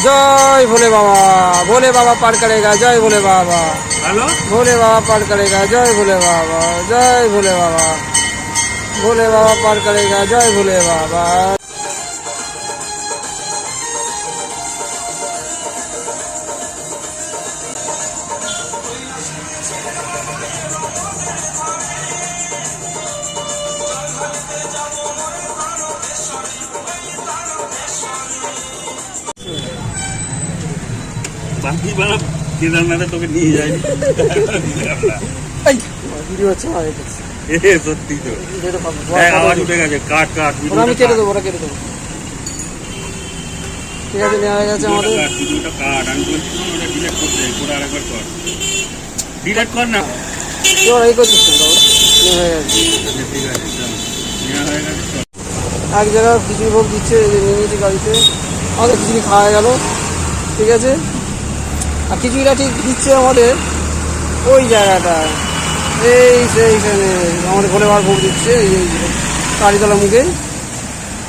जय भोले बाबा पार करेगा, जय भोले बाबा। हेलो भोले बाबा पार करेगा, जय भोले बाबा, जय भोले बाबा। भोले बाबा पार करेगा, जय भोले बाबा। বাকি বাবা কেদারনাথে তোকে নিয়ে যায়নি। এই ভিডিও হচ্ছে না, সত্যি তো আওয়াজ উঠে গেছে, কাট কাট আমি কেটে দেবো, ওরা কেটে দেবো। ঠিক আছে, নেওয়া হয়ে গেছে আমাদের। ভিডিওটা কাট, আমি বলছি ওটা ডিলেট করতে, পুরো আরেকবার কর, ডিলেট কর না। কেউ এই করছিস না, নেওয়া হয়ে গেছে। ঠিক আছে, নেওয়া হয়ে গেছে। এক জায়গায় খিচুড়ি ভোগ দিচ্ছে, এই যে নিয়ে নিয়েছি গাড়িতে। আমাদের খিচুড়ি খাওয়া গেল, ঠিক আছে। আর খিচুড়িটা ঠিক দিচ্ছে আমাদের ওই জায়গাটা, এই সেইখানে আমাদের ভোলে বাবার ভোগ দিচ্ছে। এই কালীতলা মুখে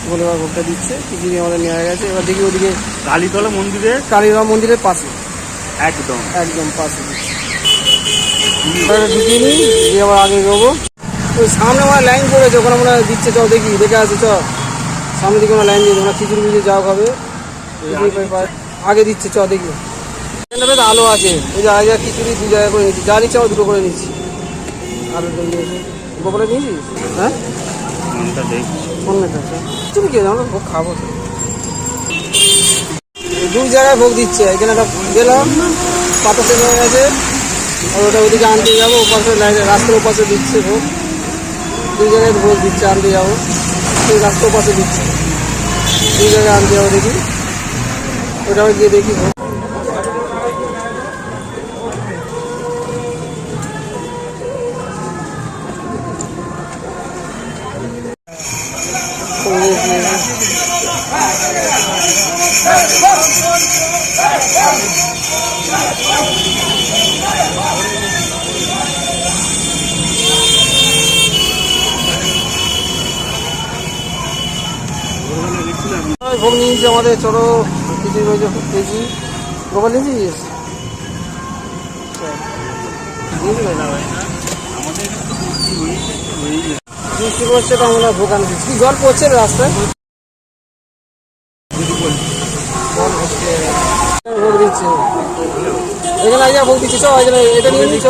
ভোলে বাবার ভোগটা দিচ্ছে, খিচুড়ি আমাদের নেওয়া হয়ে গেছে। এবার দেখি ওদিকে কালীতলা মন্দিরে, কালীবাবা মন্দিরের পাশে, একদম একদম পাশে দিচ্ছে। ঢুকিয়ে নিই, দিয়ে আবার আগে যাবো। ওই সামনে আমার লাইন পড়েছে, ওখানে আমরা দিচ্ছে, চ দেখি, দেখে আছে, চ সামনের দিকে আমরা লাইন দিয়ে দেবো না, খিচুড়ি মিচুড়ি যাওয়া হবে। আগে দিচ্ছে, চ দেখি। বেশ আলো আছে, ওই যে আগে খিচুড়ি দু জায়গায় করে নিচ্ছি, যা নিচ্ছি আমার দুটো করে নিচ্ছি। আলু দুটো করে নিয়েছিস? হ্যাঁ, কোন মেটা খিচুড়ি খেয়ে আমরা ভোগ খাবো তো। দু জায়গায় ভোগ দিচ্ছে, এখানে একটা গেলাম, পাতা শেষ হয়ে গেছে, আর ওটা ওদিকে আনতে যাবো, ওপাশে রাস্তার ওপাশে দিচ্ছে ভোগ। দুই জায়গায় ভোগ দিচ্ছে, আনতে যাবো, সেই রাস্তার ওপাশে দিচ্ছে, দুই জায়গায় আনতে যাবো, দেখি ওটা গিয়ে দেখি ভোগ। ভোগ নিয়েছি আমাদের, চলো কিছু খেয়েছি। গোপাল নিয়েছিস? বৃষ্টি পড়ছে তো আমরা ভোগ আনছি। কি জল পড়ছে রাস্তায়? ভোগ দিচ্ছে, এখানে আগে ভোগ দিচ্ছি, চ এটা নিয়ে নিচ্ছ।